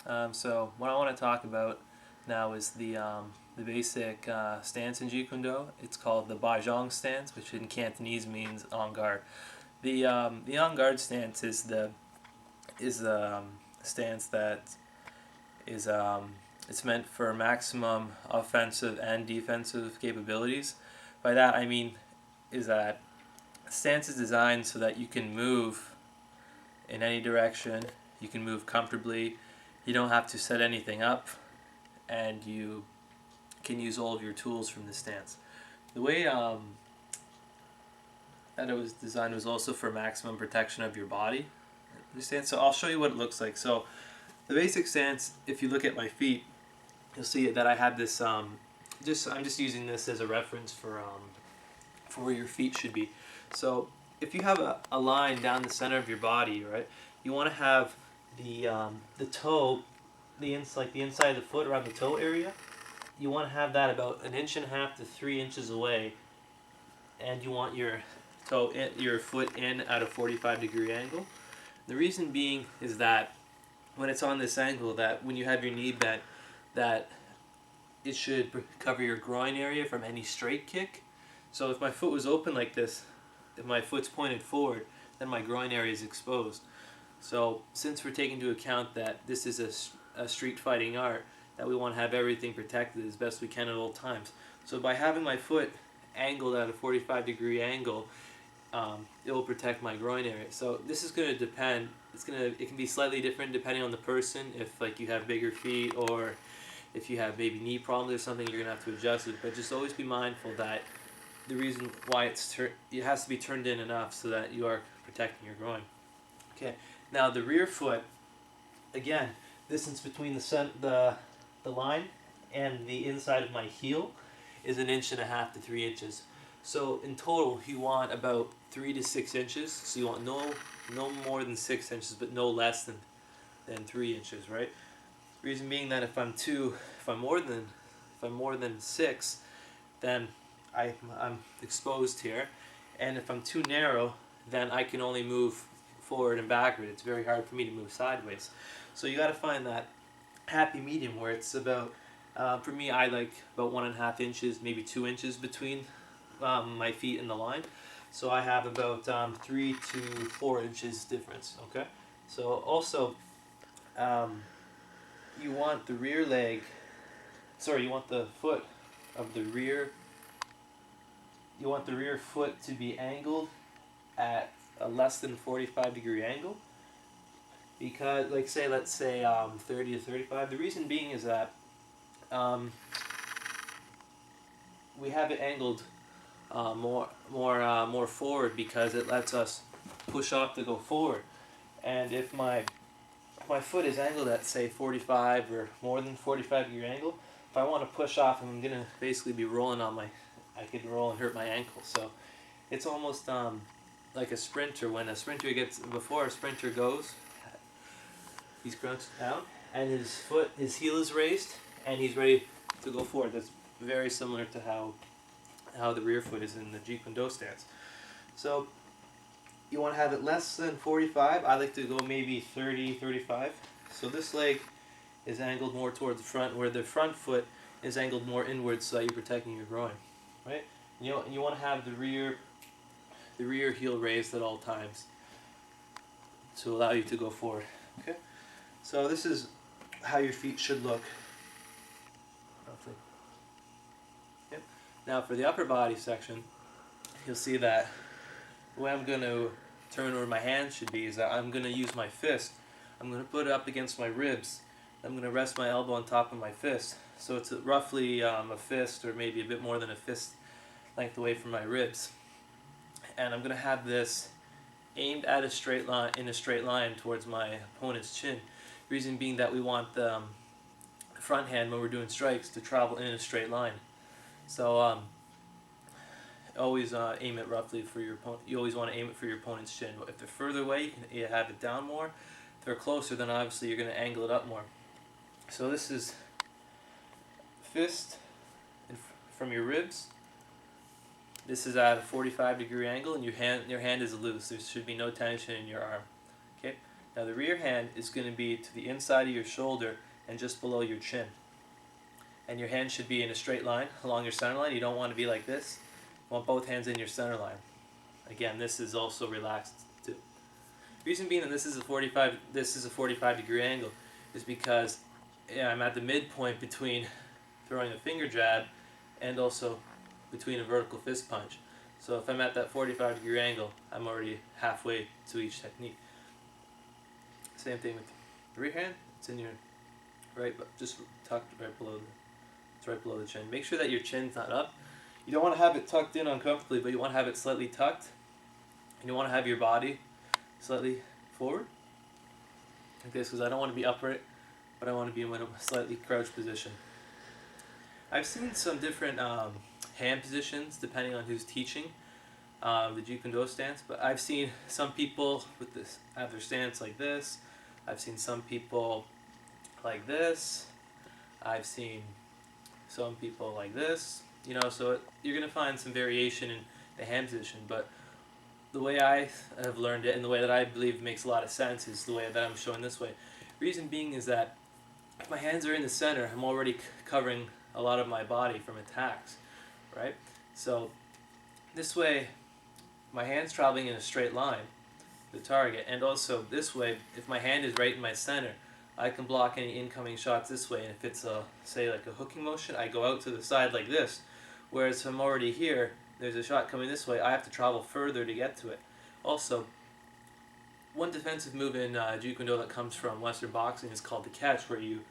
So what I want to talk about now is the basic stance in Jeet Kune Do. It's called the jong stance, which in Cantonese means en garde. The en garde stance is the stance that is it's meant for maximum offensive and defensive capabilities. By that I mean is that stance is designed so that you can move in any direction, you can move comfortably, you don't have to set anything up, and you can use all of your tools from the stance. The way that it was designed was also for maximum protection of your body. The stance. So I'll show you what it looks like. So the basic stance, if you look at my feet, you'll see that I have this. I'm just using this as a reference for where your feet should be. So if you have a line down the center of your body, right, you want to have the toe, like the inside of the foot around the toe area. You want to have that about 1.5 to 3 inches away, and you want your foot in at a 45-degree angle. The reason being is that when it's on this angle, that when you have your knee bent, that it should cover your groin area from any straight kick. So if my foot was open like this, if my foot's pointed forward, then my groin area is exposed. So since we're taking into account that this is a street fighting art, that we want to have everything protected as best we can at all times. So by having my foot angled at a 45-degree angle, it will protect my groin area. So this is going to depend. It can be slightly different depending on the person. If like you have bigger feet, or if you have maybe knee problems or something, you're going to have to adjust it. But just always be mindful that the reason why it has to be turned in enough so that you are protecting your groin. Okay. Now the rear foot, again, distance between the line and the inside of my heel is 1.5 to 3 inches. So in total, you want about 3 to 6 inches. So you want no more than 6 inches, but no less than 3 inches, right? Reason being that if I'm more than 6, then I'm exposed here, and if I'm too narrow, then I can only move forward and backward. It's very hard for me to move sideways. So you got to find that happy medium where it's about. For me, I like about 1.5 inches, maybe 2 inches between my feet and the line. So I have about 3 to 4 inches difference. Okay. So also, you want the rear leg. Sorry, you want the foot of the rear. You want the rear foot to be angled at a less than 45-degree angle, because let's say 30 to 35. The reason being is that we have it angled more forward, because it lets us push off to go forward. And if my foot is angled at say 45 or more than 45-degree angle, if I want to push off, I'm gonna basically be rolling I could roll and hurt my ankle. So it's almost like a sprinter. Before a sprinter goes, he's crouched down and his heel is raised and he's ready to go forward. That's very similar to how the rear foot is in the Jeet Kune Do stance. So you want to have it less than 45. I like to go maybe 30, 35. So this leg is angled more towards the front, where the front foot is angled more inwards so that you're protecting your groin. Right? You want to have the rear heel raised at all times to allow you to go forward. Okay? So this is how your feet should look. Roughly. Yep. Now for the upper body section, you'll see that the way I'm going to turn where my hands should be is that I'm going to use my fist. I'm going to put it up against my ribs. I'm going to rest my elbow on top of my fist. So it's roughly a fist, or maybe a bit more than a fist length away from my ribs. And I'm going to have this aimed at in a straight line towards my opponent's chin. Reason being that we want the front hand, when we're doing strikes, to travel in a straight line. So always aim it roughly for your opponent. You always want to aim it for your opponent's chin. If they're further away, you have it down more. If they're closer, then obviously you're going to angle it up more. So this is fist from your ribs. This is at a 45-degree angle, and your hand is loose. There should be no tension in your arm. Okay. Now the rear hand is going to be to the inside of your shoulder and just below your chin. And your hand should be in a straight line along your center line. You don't want to be like this. You want both hands in your center line. Again, this is also relaxed too. Reason being that this is a 45-degree angle is because I'm at the midpoint between throwing a finger jab and also between a vertical fist punch. So if I'm at that 45-degree angle, I'm already halfway to each technique. Same thing with the rear hand. It's in your right, just tucked right below it's right below the chin. Make sure that your chin's not up. You don't want to have it tucked in uncomfortably, but you want to have it slightly tucked, and you want to have your body slightly forward, like this, because I don't want to be upright, but I want to be in a slightly crouched position. I've seen some different hand positions depending on who's teaching the Jeet Kune Do stance, but I've seen some people with this have their stance like this. I've seen some people like this. I've seen some people like this. You know, so you're going to find some variation in the hand position, but the way I have learned it and the way that I believe makes a lot of sense is the way that I'm showing this way. Reason being is that if my hands are in the center, I'm already covering a lot of my body from attacks, right? So this way, my hand's traveling in a straight line, the target, and also this way, if my hand is right in my center, I can block any incoming shots this way, and if it's a, say like a hooking motion, I go out to the side like this, whereas if I'm already here, there's a shot coming this way, I have to travel further to get to it. Also, one defensive move in Jeet Kune Do that comes from Western boxing is called the catch, where you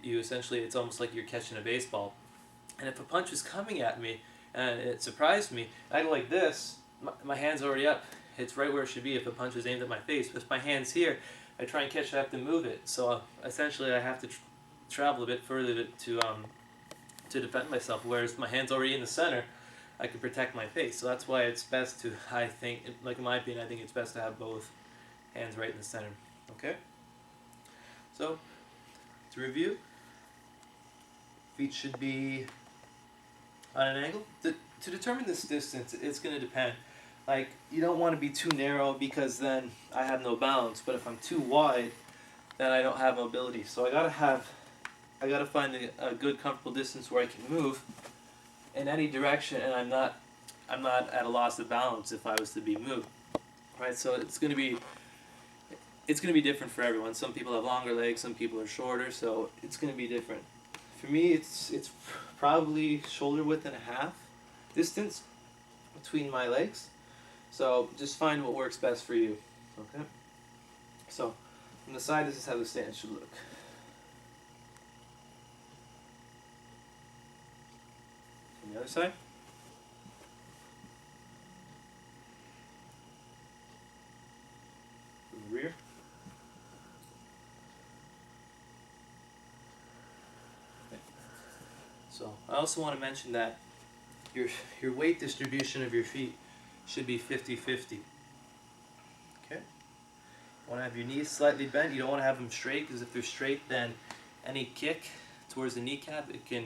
essentially, it's almost like you're catching a baseball. And if a punch is coming at me, and it surprised me, I go like this, my hand's already up. It's right where it should be if a punch is aimed at my face. But if my hand's here, I try and catch it, I have to move it. So essentially I have to travel a bit further to defend myself, whereas if my hand's already in the center, I can protect my face. So that's why it's best to, I think, like in my opinion, I think it's best to have both hands right in the center. Okay? So, to review, feet should be on an angle. To determine this distance, it's going to depend. Like, you don't want to be too narrow because then I have no balance, but if I'm too wide, then I don't have mobility. So I gotta find a good comfortable distance where I can move in any direction, and I'm not at a loss of balance if I was to be moved. Right? So it's gonna be different for everyone. Some people have longer legs, some people are shorter, so it's gonna be different. For me, it's probably shoulder width and a half distance between my legs. So just find what works best for you. Okay? So from the side, this is how the stance should look. From the other side. From the rear. Okay. So I also want to mention that your weight distribution of your feet should be 50-50. Okay? You want to have your knees slightly bent. You don't want to have them straight, because if they're straight, then any kick towards the kneecap, it can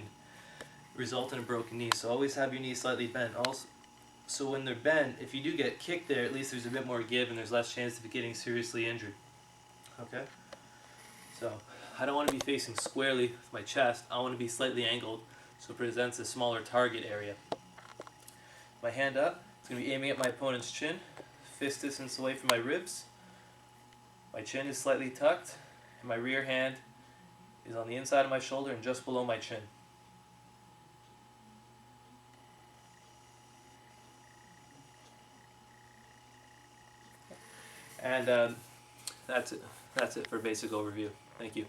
result in a broken knee. So always have your knees slightly bent. Also, so when they're bent, if you do get kicked there, at least there's a bit more give and there's less chance of getting seriously injured. Okay? So I don't want to be facing squarely with my chest. I want to be slightly angled so it presents a smaller target area. My hand up. It's going to be aiming at my opponent's chin, fist distance away from my ribs. My chin is slightly tucked, and my rear hand is on the inside of my shoulder and just below my chin. And that's it. That's it for basic overview. Thank you.